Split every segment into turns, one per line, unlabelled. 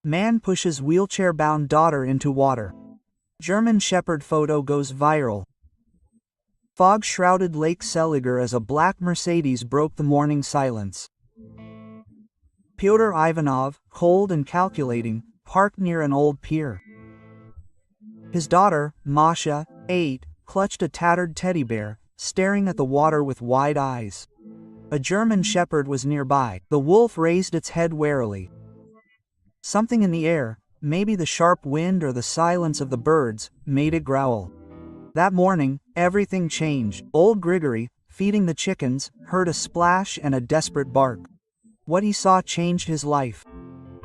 Man pushes wheelchair-bound daughter into water. German Shepherd photo goes viral. Fog shrouded Lake Seliger as a black Mercedes broke the morning silence. Pyotr Ivanov, cold and calculating, parked near an old pier. His daughter, Masha, 8, clutched a tattered teddy bear, staring at the water with wide eyes. A German shepherd was nearby. The wolf raised its head warily. Something in the air, maybe the sharp wind or the silence of the birds, made it growl. That morning, everything changed. Old Grigory, feeding the chickens, heard a splash and a desperate bark. What he saw changed his life.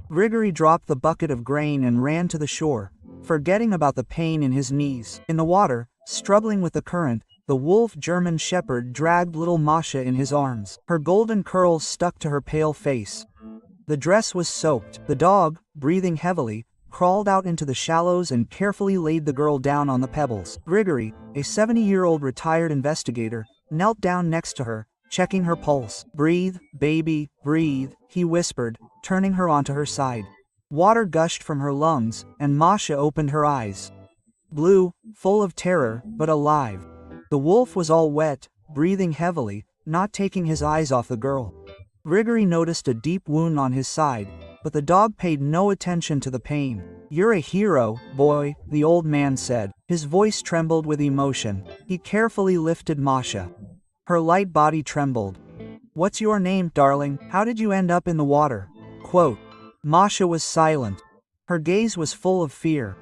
Grigory dropped the bucket of grain and ran to the shore, forgetting about the pain in his knees. In the water, struggling with the current, the wolf German shepherd dragged little Masha in his arms. Her golden curls stuck to her pale face. The dress was soaked. The dog, breathing heavily, crawled out into the shallows and carefully laid the girl down on the pebbles. Grigory, a 70-year-old retired investigator, knelt down next to her, checking her pulse. "Breathe, baby, breathe," he whispered, turning her onto her side. Water gushed from her lungs, and Masha opened her eyes. Blue, full of terror, but alive. The wolf was all wet, breathing heavily, not taking his eyes off the girl. Grigory noticed a deep wound on his side, but the dog paid no attention to the pain. "You're a hero, boy," the old man said. His voice trembled with emotion. He carefully lifted Masha. Her light body trembled. "What's your name, darling? How did you end up in the water?" Quote. Masha was silent. Her gaze was full of fear.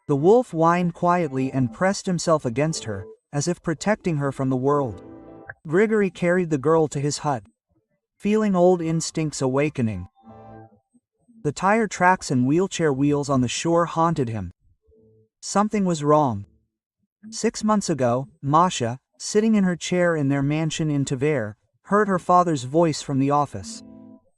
The wolf whined quietly and pressed himself against her, as if protecting her from the world. Grigory carried the girl to his hut, feeling old instincts awakening. The tire tracks and wheelchair wheels on the shore haunted him. Something was wrong. 6 months ago, Masha, sitting in her chair in their mansion in Tver, heard her father's voice from the office.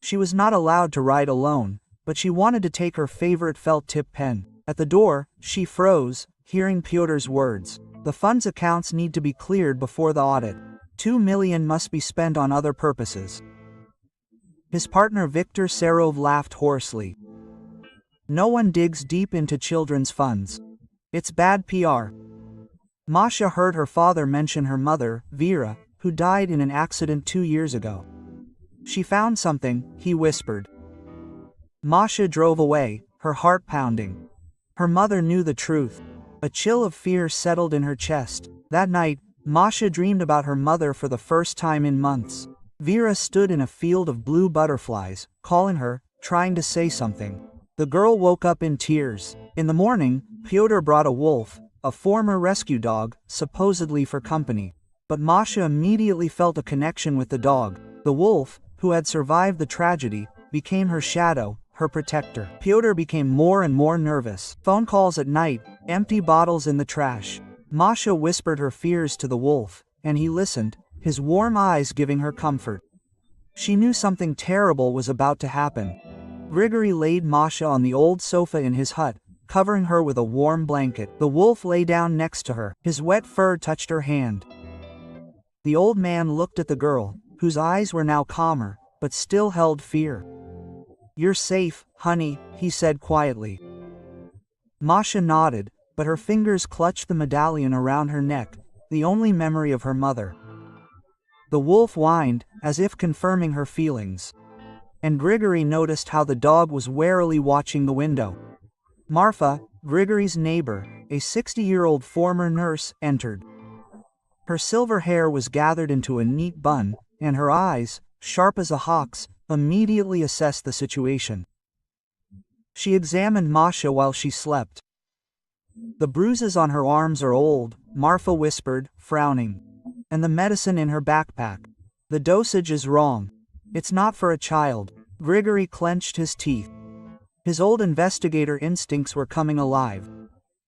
She was not allowed to ride alone, but she wanted to take her favorite felt-tip pen. At the door, she froze, hearing Pyotr's words. The fund's accounts need to be cleared before the audit. 2 million must be spent on other purposes. His partner Viktor Serov laughed hoarsely. No one digs deep into children's funds. It's bad PR. Masha heard her father mention her mother, Vera, who died in an accident 2 years ago. "She found something," he whispered. Masha drove away, her heart pounding. Her mother knew the truth. A chill of fear settled in her chest. That night, Masha dreamed about her mother for the first time in months. Vera stood in a field of blue butterflies, calling her, trying to say something. The girl woke up in tears. In the morning, Pyotr brought a wolf, a former rescue dog, supposedly for company. But Masha immediately felt a connection with the dog. The wolf, who had survived the tragedy, became her shadow, her protector. Pyotr became more and more nervous. Phone calls at night, empty bottles in the trash. Masha whispered her fears to the wolf, and he listened, his warm eyes giving her comfort. She knew something terrible was about to happen. Grigory laid Masha on the old sofa in his hut, covering her with a warm blanket. The wolf lay down next to her. His wet fur touched her hand. The old man looked at the girl, whose eyes were now calmer, but still held fear. "You're safe, honey," he said quietly. Masha nodded, but her fingers clutched the medallion around her neck, the only memory of her mother. The wolf whined, as if confirming her feelings. And Grigory noticed how the dog was warily watching the window. Marfa, Grigory's neighbor, a 60-year-old former nurse, entered. Her silver hair was gathered into a neat bun, and her eyes, sharp as a hawk's, immediately assessed the situation. She examined Masha while she slept. "The bruises on her arms are old," Marfa whispered, frowning. "And the medicine in her backpack. The dosage is wrong. It's not for a child." Grigory clenched his teeth. His old investigator instincts were coming alive.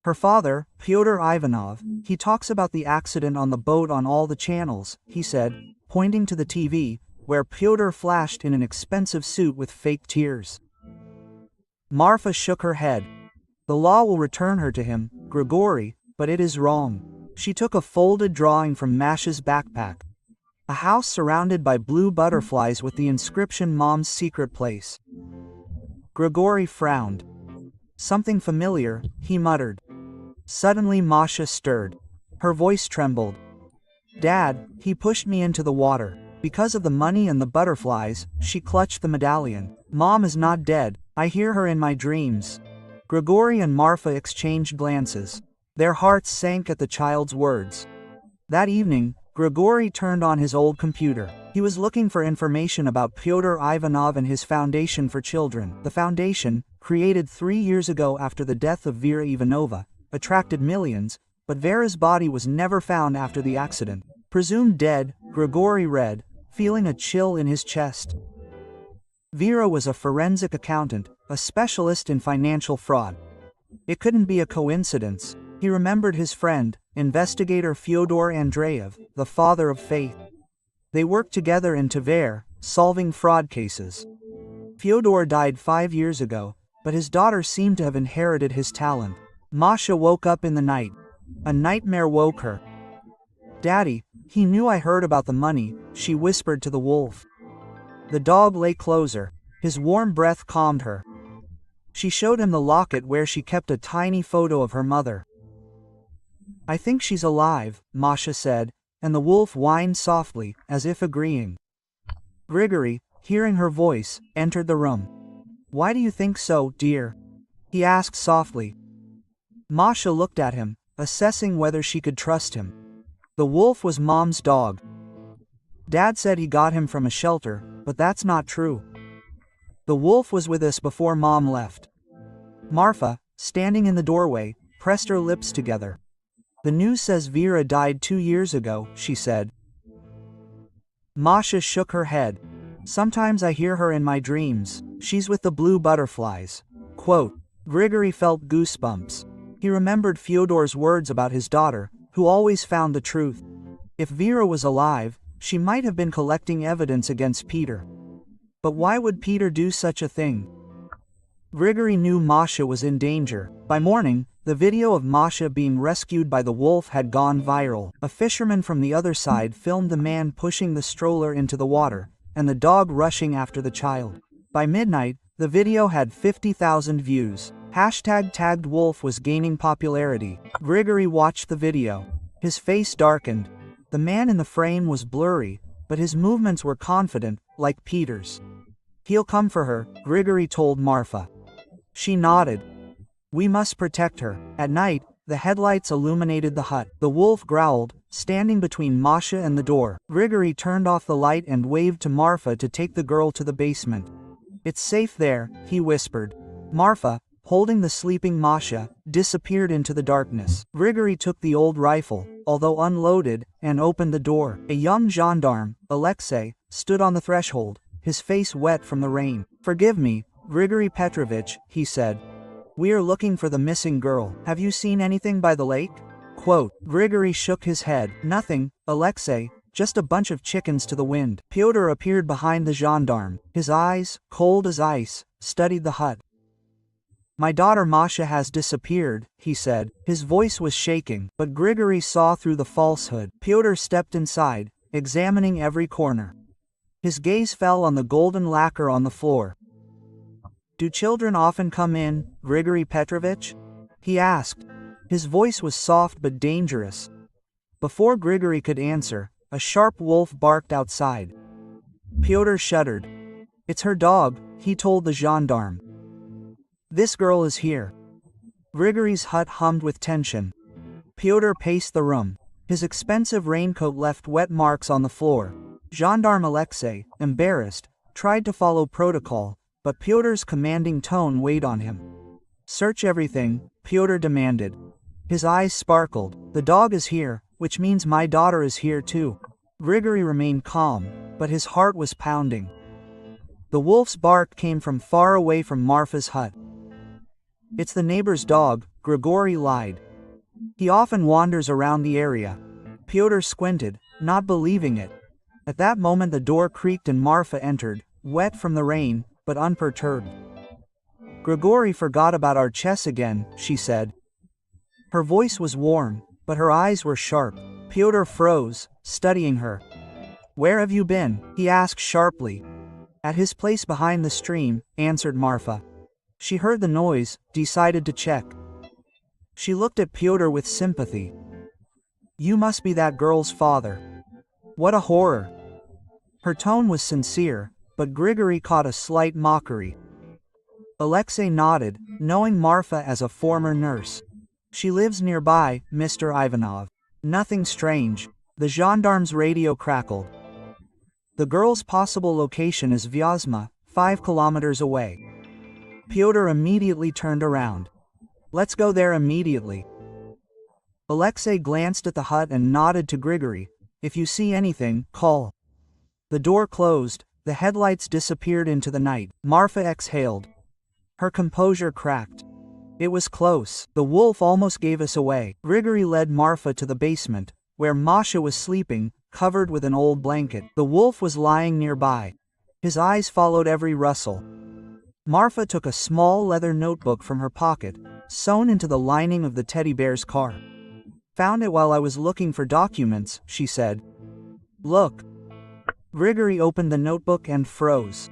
Her father, Pyotr Ivanov, he talks about the accident on the boat on all the channels, he said, pointing to the TV, where Pyotr flashed in an expensive suit with fake tears. Marfa shook her head. "The law will return her to him, Grigory, but it is wrong." She took a folded drawing from Masha's backpack. A house surrounded by blue butterflies with the inscription "Mom's Secret Place." Grigory frowned. Something familiar, he muttered. Suddenly Masha stirred. Her voice trembled. Dad, he pushed me into the water. Because of the money and the butterflies, she clutched the medallion. Mom is not dead. I hear her in my dreams. Grigory and Marfa exchanged glances. Their hearts sank at the child's words. That evening, Grigory turned on his old computer. He was looking for information about Pyotr Ivanov and his Foundation for Children. The foundation, created 3 years ago after the death of Vera Ivanova, attracted millions, but Vera's body was never found after the accident. Presumed dead, Grigory read, feeling a chill in his chest. Vera was a forensic accountant, a specialist in financial fraud. It couldn't be a coincidence. He remembered his friend, investigator Fyodor Andreev, the father of faith. They worked together in Tver, solving fraud cases. Fyodor died 5 years ago, but his daughter seemed to have inherited his talent. Masha woke up in the night. A nightmare woke her. Daddy, he knew I heard about the money, she whispered to the wolf. The dog lay closer. His warm breath calmed her. She showed him the locket where she kept a tiny photo of her mother. I think she's alive, Masha said, and the wolf whined softly, as if agreeing. Grigory, hearing her voice, entered the room. Why do you think so, dear? He asked softly. Masha looked at him, assessing whether she could trust him. The wolf was Mom's dog. Dad said he got him from a shelter, but that's not true. The wolf was with us before Mom left. Marfa, standing in the doorway, pressed her lips together. The news says Vera died 2 years ago, she said. Masha shook her head. Sometimes I hear her in my dreams. She's with the blue butterflies. Quote. Grigory felt goosebumps. He remembered Fyodor's words about his daughter, who always found the truth. If Vera was alive, she might have been collecting evidence against Peter. But why would Peter do such a thing? Grigory knew Masha was in danger. By morning, the video of Masha being rescued by the wolf had gone viral. A fisherman from the other side filmed the man pushing the stroller into the water, and the dog rushing after the child. By midnight, the video had 50,000 views. Hashtag tagged wolf was gaining popularity. Grigory watched the video. His face darkened. The man in the frame was blurry, but his movements were confident, like Peter's. He'll come for her, Grigory told Marfa. She nodded. We must protect her. At night, the headlights illuminated the hut. The wolf growled, standing between Masha and the door. Grigory turned off the light and waved to Marfa to take the girl to the basement. It's safe there, he whispered. Marfa, holding the sleeping Masha, disappeared into the darkness. Grigory took the old rifle, although unloaded, and opened the door. A young gendarme, Alexei, stood on the threshold, his face wet from the rain. Forgive me, Grigory Petrovich, he said. We are looking for the missing girl. Have you seen anything by the lake? Quote. Grigory shook his head. Nothing, Alexei, just a bunch of chickens to the wind. Pyotr appeared behind the gendarme. His eyes, cold as ice, studied the hut. My daughter Masha has disappeared, he said. His voice was shaking, but Grigory saw through the falsehood. Pyotr stepped inside, examining every corner. His gaze fell on the golden lacquer on the floor. Do children often come in, Grigory Petrovich? He asked. His voice was soft but dangerous. Before Grigory could answer, a sharp wolf barked outside. Pyotr shuddered. It's her dog, he told the gendarme. This girl is here. Grigory's hut hummed with tension. Pyotr paced the room. His expensive raincoat left wet marks on the floor. Gendarme Alexei, embarrassed, tried to follow protocol, but Pyotr's commanding tone weighed on him. Search everything, Pyotr demanded. His eyes sparkled. The dog is here, which means my daughter is here too. Grigory remained calm, but his heart was pounding. The wolf's bark came from far away from Marfa's hut. It's the neighbor's dog, Grigory lied. He often wanders around the area. Pyotr squinted, not believing it. At that moment the door creaked and Marfa entered, wet from the rain, but unperturbed. Grigory forgot about our chess again, she said. Her voice was warm, but her eyes were sharp. Pyotr froze, studying her. Where have you been? He asked sharply. At his place behind the stream, answered Marfa. She heard the noise, decided to check. She looked at Pyotr with sympathy. "You must be that girl's father. What a horror." Her tone was sincere, but Grigory caught a slight mockery. Alexei nodded, knowing Marfa as a former nurse. "She lives nearby, Mr. Ivanov." "Nothing strange." The gendarme's radio crackled. "The girl's possible location is Vyazma, 5 kilometers away." Pyotr immediately turned around. "Let's go there immediately." Alexei glanced at the hut and nodded to Grigory. "If you see anything, call." The door closed, the headlights disappeared into the night. Marfa exhaled. Her composure cracked. It was close. The wolf almost gave us away. Grigory led Marfa to the basement, where Masha was sleeping, covered with an old blanket. The wolf was lying nearby. His eyes followed every rustle. Marfa took a small leather notebook from her pocket, sewn into the lining of the teddy bear's car. "Found it while I was looking for documents," she said. "Look." Grigory opened the notebook and froze.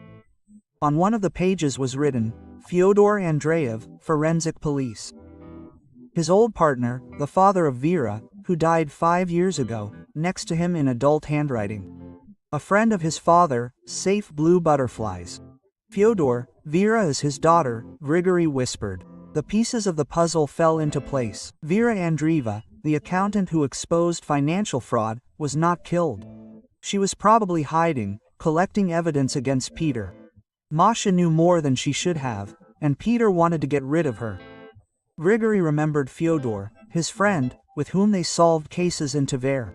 On one of the pages was written, "Fyodor Andreev, Forensic Police." His old partner, the father of Vera, who died 5 years ago, next to him in adult handwriting. A friend of his father, safe blue butterflies. "Fyodor, Vera is his daughter," Grigory whispered. The pieces of the puzzle fell into place. Vera Andreeva, the accountant who exposed financial fraud, was not killed. She was probably hiding, collecting evidence against Peter. Masha knew more than she should have, and Peter wanted to get rid of her. Grigory remembered Fyodor, his friend, with whom they solved cases in Tver.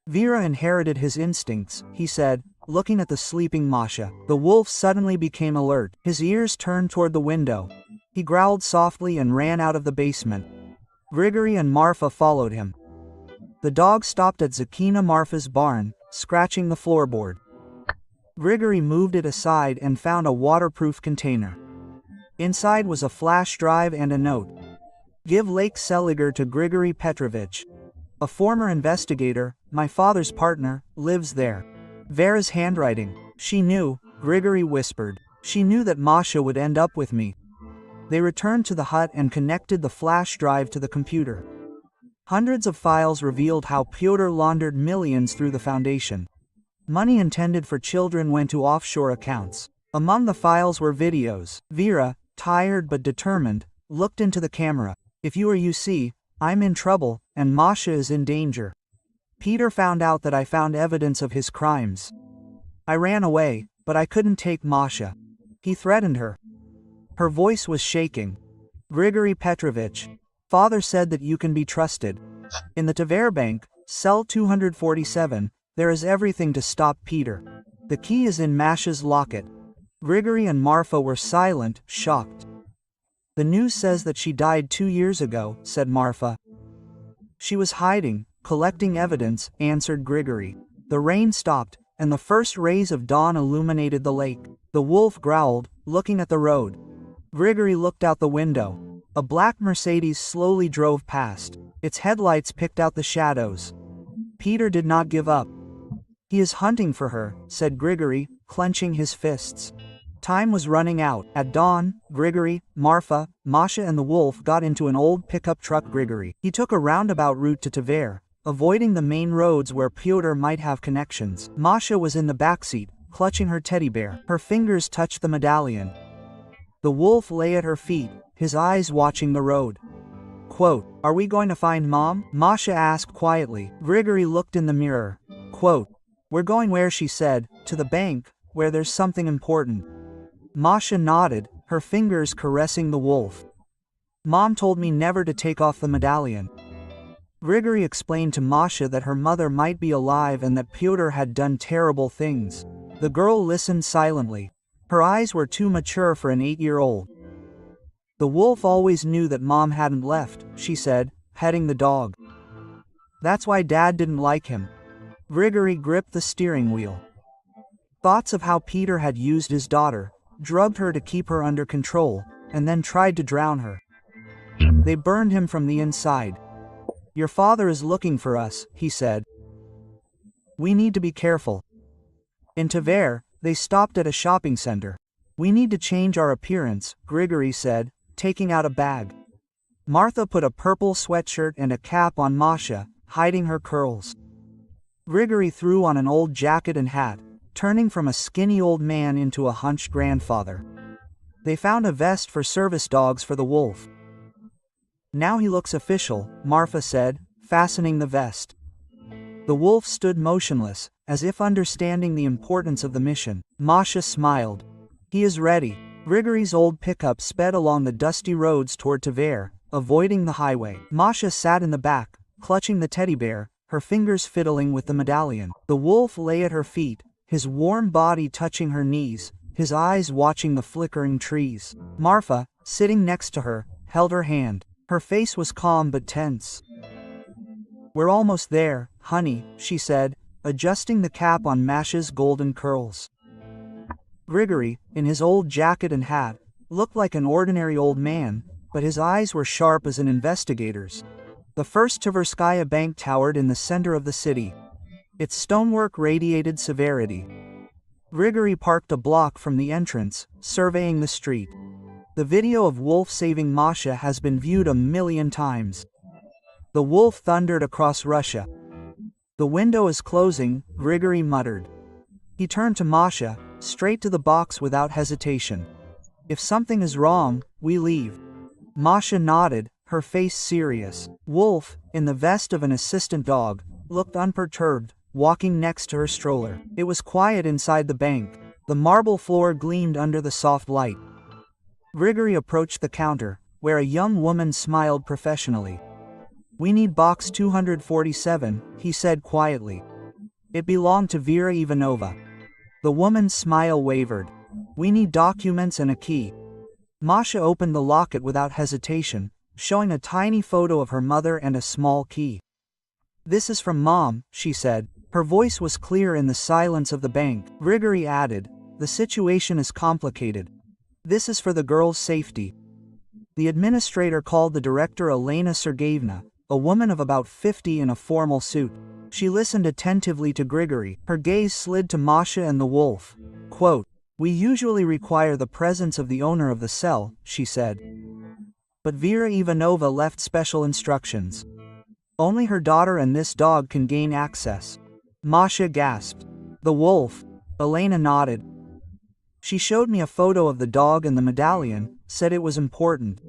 "Vera inherited his instincts," he said, looking at the sleeping Masha. The wolf suddenly became alert. His ears turned toward the window. He growled softly and ran out of the basement. Grigory and Marfa followed him. The dog stopped at Zakina Marfa's barn, scratching the floorboard. Grigory moved it aside and found a waterproof container. Inside was a flash drive and a note. "Give Lake Seliger to Grigory Petrovich. A former investigator, my father's partner, lives there." Vera's handwriting. "She knew," Grigory whispered. "She knew that Masha would end up with me." They returned to the hut and connected the flash drive to the computer. Hundreds of files revealed how Pyotr laundered millions through the foundation. Money intended for children went to offshore accounts. Among the files were videos. Vera, tired but determined, looked into the camera. "If you or you see, I'm in trouble, and Masha is in danger. Peter found out that I found evidence of his crimes. I ran away, but I couldn't take Masha. He threatened her." Her voice was shaking. "Grigory Petrovich, father said that you can be trusted. In the Tver Bank, cell 247, there is everything to stop Peter. The key is in Masha's locket." Grigory and Marfa were silent, shocked. "The news says that she died 2 years ago," said Marfa. "She was hiding, collecting evidence," answered Grigory. The rain stopped, and the first rays of dawn illuminated the lake. The wolf growled, looking at the road. Grigory looked out the window. A black Mercedes slowly drove past. Its headlights picked out the shadows. Peter did not give up. "He is hunting for her," said Grigory, clenching his fists. Time was running out. At dawn, Grigory, Marfa, Masha and the wolf got into an old pickup truck. Grigory. He took a roundabout route to Tver, avoiding the main roads where Pyotr might have connections. Masha was in the backseat, clutching her teddy bear. Her fingers touched the medallion. The wolf lay at her feet, his eyes watching the road. Quote, "Are we going to find Mom?" Masha asked quietly. Grigory looked in the mirror. Quote, "We're going where?" she said. "To the bank, where there's something important." Masha nodded, her fingers caressing the wolf. "Mom told me never to take off the medallion." Grigory explained to Masha that her mother might be alive and that Pyotr had done terrible things. The girl listened silently. Her eyes were too mature for an 8-year-old. "The wolf always knew that Mom hadn't left," she said, petting the dog. "That's why Dad didn't like him." Grigory gripped the steering wheel. Thoughts of how Peter had used his daughter, drugged her to keep her under control, and then tried to drown her. They burned him from the inside. "Your father is looking for us," he said. "We need to be careful." In Tver, they stopped at a shopping center. We need to change our appearance, Grigory said, taking out a bag. Martha put a purple sweatshirt and a cap on Masha, hiding her curls. Grigory threw on an old jacket and hat, turning from a skinny old man into a hunched grandfather. They found a vest for service dogs for the wolf. Now he looks official, Martha said, fastening the vest. The wolf stood motionless, as if understanding the importance of the mission. Masha smiled. He is ready. Grigory's old pickup sped along the dusty roads toward Tver, avoiding the highway. Masha sat in the back, clutching the teddy bear, her fingers fiddling with the medallion. The wolf lay at her feet, his warm body touching her knees, his eyes watching the flickering trees. Marfa, sitting next to her, held her hand. Her face was calm but tense. We're almost there, honey, she said, adjusting the cap on Masha's golden curls. Grigory, in his old jacket and hat, looked like an ordinary old man, but his eyes were sharp as an investigator's. The first Tverskaya bank towered in the center of the city. Its stonework radiated severity. Grigory parked a block from the entrance, surveying the street. The video of Wolf saving Masha has been viewed 1,000,000 times. The wolf thundered across Russia. The window is closing, Grigory muttered. He turned to Masha, straight to the box without hesitation. If something is wrong, we leave. Masha nodded, her face serious. Wolf, in the vest of an assistant dog, looked unperturbed, walking next to her stroller. It was quiet inside the bank. The marble floor gleamed under the soft light. Grigory approached the counter, where a young woman smiled professionally. We need box 247, he said quietly. It belonged to Vera Ivanova. The woman's smile wavered. We need documents and a key. Masha opened the locket without hesitation, showing a tiny photo of her mother and a small key. This is from Mom, she said. Her voice was clear in the silence of the bank. Grigory added, the situation is complicated. This is for the girl's safety. The administrator called the director Elena Sergeyevna, a woman of about 50 in a formal suit. She listened attentively to Grigory. Her gaze slid to Masha and the wolf. Quote, we usually require the presence of the owner of the cell, she said. But Vera Ivanova left special instructions. Only her daughter and this dog can gain access. Masha gasped. The wolf. Elena nodded. She showed me a photo of the dog and the medallion, said it was important.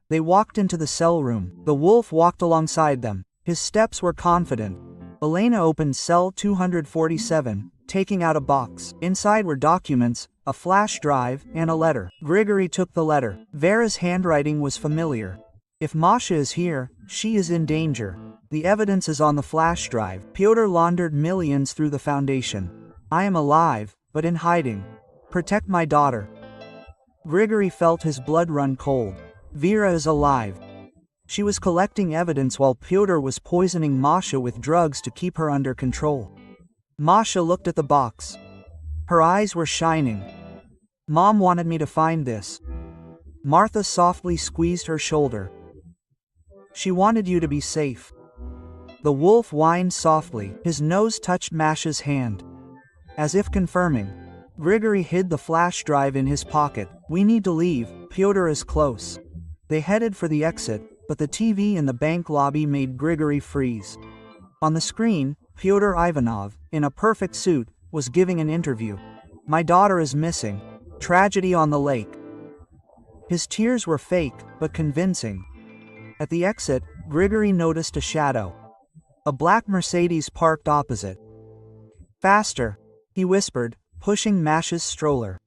They walked into the cell room. The wolf walked alongside them. His steps were confident. Elena opened cell 247, taking out a box. Inside were documents, a flash drive, and a letter. Grigory took the letter. Vera's handwriting was familiar. If Masha is here, she is in danger. The evidence is on the flash drive. Pyotr laundered millions through the foundation. I am alive, but in hiding. Protect my daughter. Grigory felt his blood run cold. Vera is alive. She was collecting evidence while Pyotr was poisoning Masha with drugs to keep her under control. Masha looked at the box. Her eyes were shining. Mom wanted me to find this. Martha softly squeezed her shoulder. She wanted you to be safe. The wolf whined softly. His nose touched Masha's hand. As if confirming. Grigory hid the flash drive in his pocket. We need to leave, Pyotr is close. They headed for the exit, but the TV in the bank lobby made Grigory freeze. On the screen, Pyotr Ivanov, in a perfect suit, was giving an interview. My daughter is missing. Tragedy on the lake. His tears were fake, but convincing. At the exit, Grigory noticed a shadow. A black Mercedes parked opposite. Faster, he whispered, pushing Masha's stroller.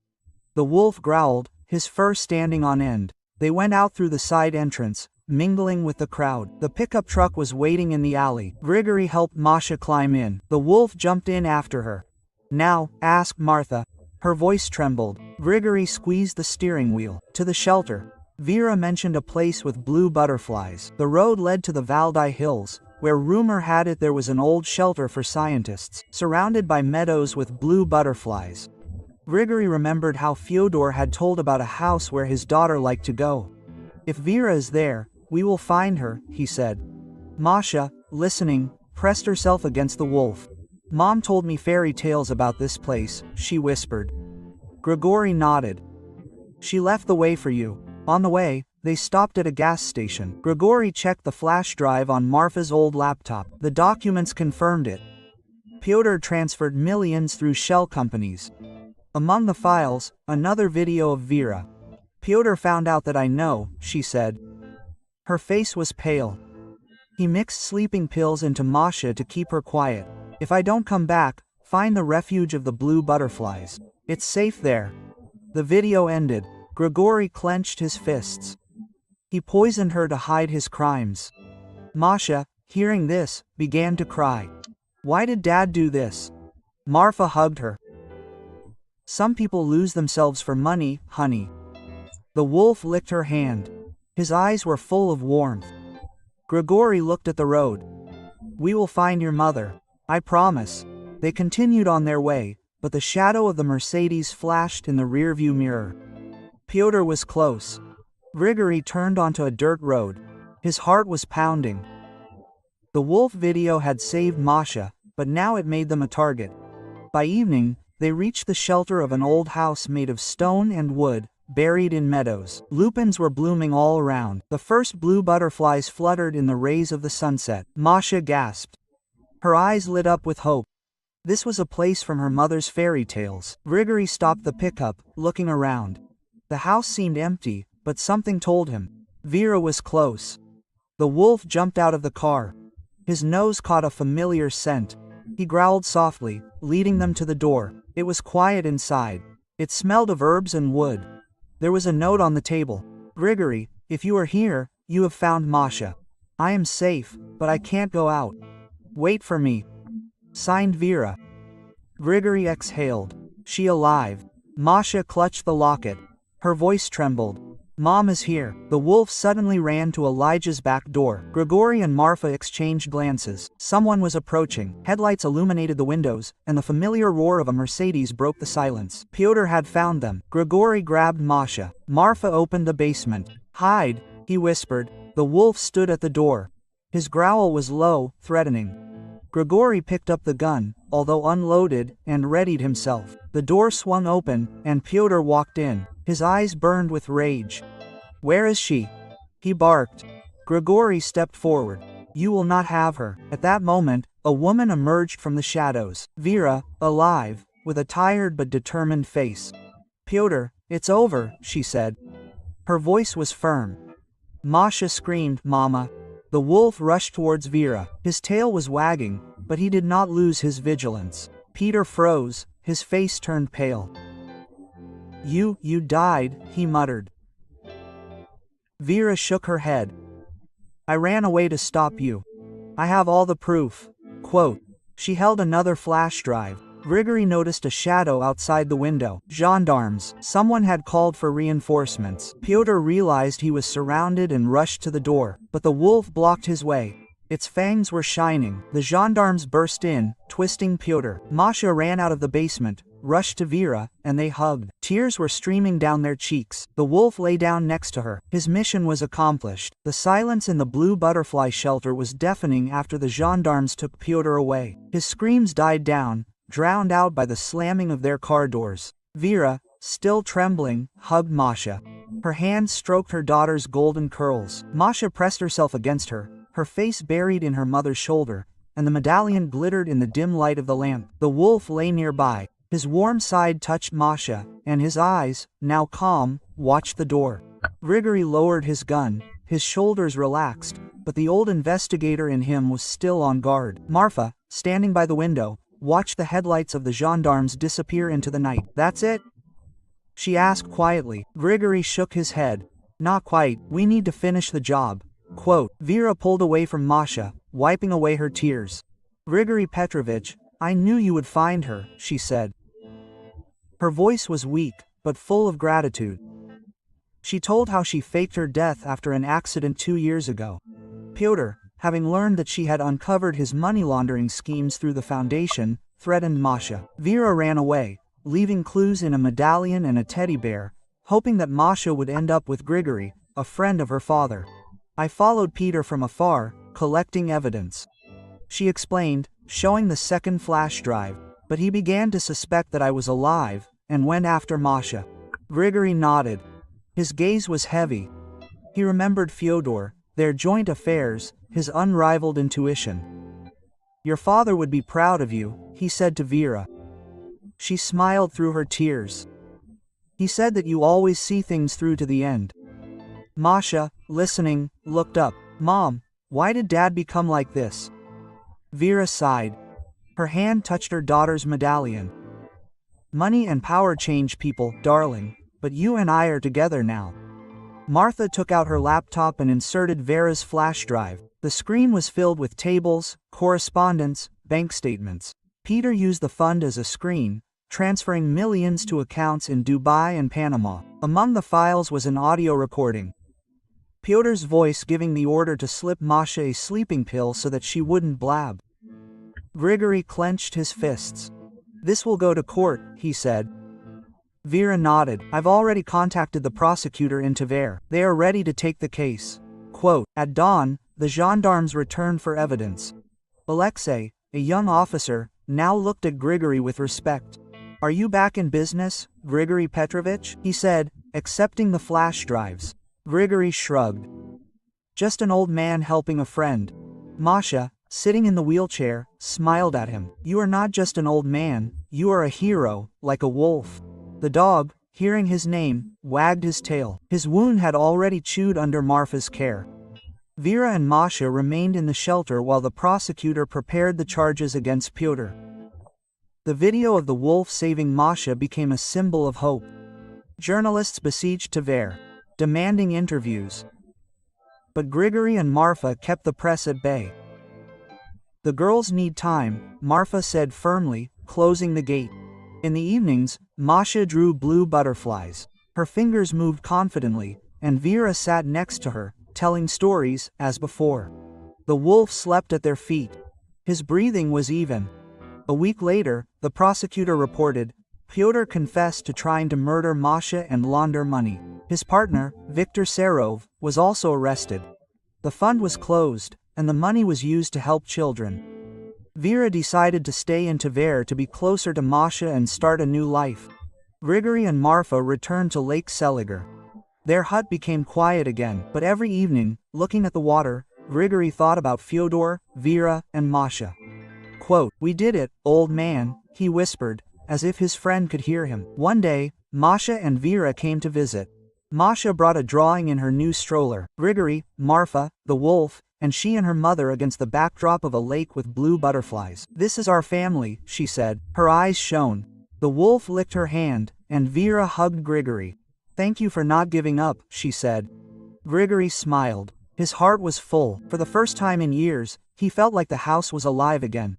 The wolf growled, his fur standing on end. They went out through the side entrance, mingling with the crowd. The pickup truck was waiting in the alley. Grigory helped Masha climb in. The wolf jumped in after her. Now, asked Martha. Her voice trembled. Grigory squeezed the steering wheel. To the shelter. Vera mentioned a place with blue butterflies. The road led to the Valdai Hills, where rumor had it there was an old shelter for scientists, surrounded by meadows with blue butterflies. Grigory remembered how Fyodor had told about a house where his daughter liked to go. If Vera is there, we will find her, he said. Masha, listening, pressed herself against the wolf. Mom told me fairy tales about this place, she whispered. Grigory nodded. She left the way for you. On the way, they stopped at a gas station. Grigory checked the flash drive on Marfa's old laptop. The documents confirmed it. Pyotr transferred millions through shell companies. Among the files, another video of Vera. Pyotr found out that I know, she said. Her face was pale. He mixed sleeping pills into Masha to keep her quiet. If I don't come back, find the refuge of the blue butterflies. It's safe there. The video ended. Grigory clenched his fists. He poisoned her to hide his crimes. Masha, hearing this, began to cry. Why did Dad do this? Marfa hugged her. Some people lose themselves for money, honey. The wolf licked her hand. His eyes were full of warmth. Grigory looked at the road. We will find your mother. I promise. They continued on their way, but the shadow of the Mercedes flashed in the rearview mirror. Pyotr was close. Grigory turned onto a dirt road. His heart was pounding. The wolf video had saved Masha, but now it made them a target. By evening, they reached the shelter of an old house made of stone and wood, buried in meadows. Lupins were blooming all around. The first blue butterflies fluttered in the rays of the sunset. Masha gasped. Her eyes lit up with hope. This was a place from her mother's fairy tales. Grigory stopped the pickup, looking around. The house seemed empty, but something told him. Vera was close. The wolf jumped out of the car. His nose caught a familiar scent. He growled softly, leading them to the door. It was quiet inside. It smelled of herbs and wood. There was a note on the table. Grigory, if you are here, you have found Masha. I am safe, but I can't go out. Wait for me. Signed Vera. Grigory exhaled. She alive. Masha clutched the locket. Her voice trembled. Mom is here. The wolf suddenly ran to Elijah's back door. Grigory and Marfa exchanged glances. Someone was approaching. Headlights illuminated the windows, and the familiar roar of a Mercedes broke the silence. Pyotr had found them. Grigory grabbed Masha. Marfa opened the basement. Hide, he whispered. The wolf stood at the door. His growl was low, threatening. Grigory picked up the gun, although unloaded, and readied himself. The door swung open, and Pyotr walked in. His eyes burned with rage. Where is she? He barked. Grigory stepped forward. You will not have her. At that moment, a woman emerged from the shadows. Vera, alive, with a tired but determined face. Pyotr, it's over, she said. Her voice was firm. Masha screamed, Mama. The wolf rushed towards Vera. His tail was wagging, but he did not lose his vigilance. Peter froze, his face turned pale. You died, he muttered. Vera shook her head. I ran away to stop you. I have all the proof. Quote. She held another flash drive. Grigory noticed a shadow outside the window. Gendarmes. Someone had called for reinforcements. Pyotr realized he was surrounded and rushed to the door, but the wolf blocked his way. Its fangs were shining. The gendarmes burst in, twisting Pyotr. Masha ran out of the basement, rushed to Vera, and they hugged. Tears were streaming down their cheeks. The wolf lay down next to her. His mission was accomplished. The silence in the blue butterfly shelter was deafening after the gendarmes took Pyotr away. His screams died down, drowned out by the slamming of their car doors. Vera, still trembling, hugged Masha. Her hand stroked her daughter's golden curls. Masha pressed herself against her, her face buried in her mother's shoulder, and the medallion glittered in the dim light of the lamp. The wolf lay nearby. His warm side touched Masha, and his eyes, now calm, watched the door. Grigory lowered his gun. His shoulders relaxed, but the old investigator in him was still on guard. Marfa, standing by the window, watched the headlights of the gendarmes disappear into the night. That's it? She asked quietly. Grigory shook his head. Not quite. We need to finish the job. Quote. Vera pulled away from Masha, wiping away her tears. Grigory Petrovich, I knew you would find her, she said. Her voice was weak, but full of gratitude. She told how she faked her death after an accident 2 years ago. Pyotr, having learned that she had uncovered his money laundering schemes through the foundation, threatened Masha. Vera ran away, leaving clues in a medallion and a teddy bear, hoping that Masha would end up with Grigory, a friend of her father. I followed Peter from afar, collecting evidence. She explained, showing the second flash drive, but he began to suspect that I was alive, and went after Masha. Grigory nodded. His gaze was heavy. He remembered Fyodor, their joint affairs, his unrivaled intuition. "Your father would be proud of you," he said to Vera. She smiled through her tears. "He said that you always see things through to the end." Masha, listening, looked up. "Mom, why did Dad become like this?" Vera sighed. Her hand touched her daughter's medallion. "Money and power change people, darling, but you and I are together now." Martha took out her laptop and inserted Vera's flash drive. The screen was filled with tables, correspondence, bank statements. Peter used the fund as a screen, transferring millions to accounts in Dubai and Panama. Among the files was an audio recording. Pyotr's voice giving the order to slip Masha a sleeping pill so that she wouldn't blab. Grigory clenched his fists. "This will go to court," he said. Vera nodded. "I've already contacted the prosecutor in Tver. They are ready to take the case." Quote, "At dawn, the gendarmes returned for evidence. Alexei, a young officer, now looked at Grigory with respect. "Are you back in business, Grigory Petrovich?" he said, accepting the flash drives. Grigory shrugged. "Just an old man helping a friend." Masha, sitting in the wheelchair, smiled at him. "You are not just an old man, you are a hero, like a wolf." The dog, hearing his name, wagged his tail. His wound had already chewed under Marfa's care. Vera and Masha remained in the shelter while the prosecutor prepared the charges against Pyotr. The video of the wolf saving Masha became a symbol of hope. Journalists besieged Tver, demanding interviews. But Grigory and Marfa kept the press at bay. "The girls need time," Marfa said firmly, closing the gate. In the evenings, Masha drew blue butterflies. Her fingers moved confidently, and Vera sat next to her, telling stories, as before. The wolf slept at their feet. His breathing was even. A week later, the prosecutor reported, Pyotr confessed to trying to murder Masha and launder money. His partner, Viktor Serov, was also arrested. The fund was closed, and the money was used to help children. Vera decided to stay in Tver to be closer to Masha and start a new life. Grigory and Marfa returned to Lake Seliger. Their hut became quiet again, but every evening, looking at the water, Grigory thought about Fyodor, Vera, and Masha. Quote, "We did it, old man," he whispered, as if his friend could hear him. One day, Masha and Vera came to visit. Masha brought a drawing in her new stroller. Grigory, Marfa, the wolf, and she and her mother against the backdrop of a lake with blue butterflies. "This is our family," she said. Her eyes shone. The wolf licked her hand, and Vera hugged Grigory. "Thank you for not giving up," she said. Grigory smiled. His heart was full. For the first time in years, he felt like the house was alive again.